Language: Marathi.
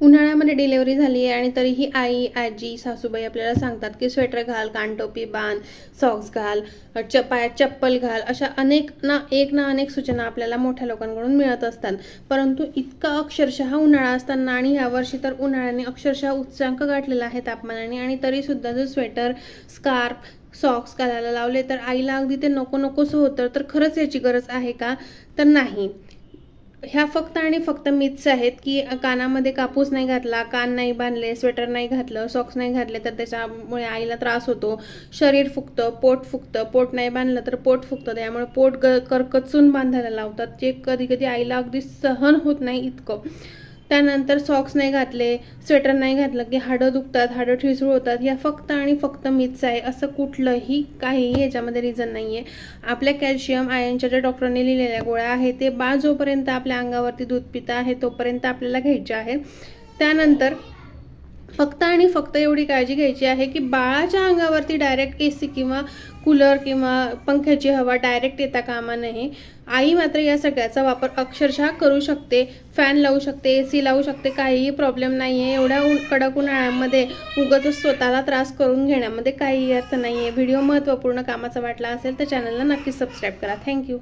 उन्हाळ्यामध्ये डिलिव्हरी झाली आहे आणि तरीही आई, आजी, सासूबाई आपल्याला सांगतात की स्वेटर घाल, कानटोपी बांध, सॉक्स घाल, पायात चप्पल घाल, अशा अनेक सूचना आपल्याला मोठ्या लोकांकडून मिळत असतात. परंतु इतका अक्षरशः उन्हाळा असताना आणि यावर्षी तर उन्हाळ्याने अक्षरशः उच्चांक गाठलेला आहे तापमानाने, आणि तरीसुद्धा जर स्वेटर, स्कार्फ, सॉक्स घालायला लावले तर आईला अगदी ते नको नकोसं होतं. तर खरंच याची गरज आहे का? तर नाही. ह्या फक्त आणि फक्त मिथ्स आहेत की कानामध्ये कापूस नाही घातला, कान नाही बांधले, स्वेटर नाही घातलं, सॉक्स नाही घातले तर त्याच्यामुळे आईला त्रास होतो, शरीर फुगतं, पोट फुगतं, पोट नाही बांधलं तर पोट फुगतं, त्यामुळे पोट करकचून बांधायला लावतात, जे कधी कधी आईला अगदी सहन होत नाही इतकं. त्यानंतर सॉक्स नाही घातले, स्वेटर नाही घातलं की हाडं दुखतात, हाडं ठिसूळ होतात. या फक्त आणि फक्त मिथ्स आहे. असं कुठलंही काहीही याच्यामध्ये रिझन नाही आहे. आपल्या कॅल्शियम आयनच्या ज्या डॉक्टरांनी लिहिलेल्या गोळ्या आहेत ते बाळ जोपर्यंत आपल्या अंगावरती दूध पिता आहे तोपर्यंत आपल्याला घ्यायच्या आहे. त्यानंतर फक्त आणि फक्त एवढी काळजी घ्यायची आहे की बाळाच्या अंगावरती डायरेक्ट AC किंवा कूलर किंवा पंख्याची हवा डायरेक्ट येता कामा नये. आई मात्र या सगळ्याचा वापर अक्षरशः करू शकते, फॅन लावू शकते, AC लावू शकते, काहीही प्रॉब्लेम नाही आहे. एवढ्या कडक उन्हाळ्यामध्ये उगाचच स्वतःला त्रास करून घेण्यामध्ये काहीही अर्थ नाही आहे. व्हिडिओ महत्त्वपूर्ण कामाचा वाटला असेल तर चॅनलला नक्कीच सबस्क्राईब करा. थँक्यू.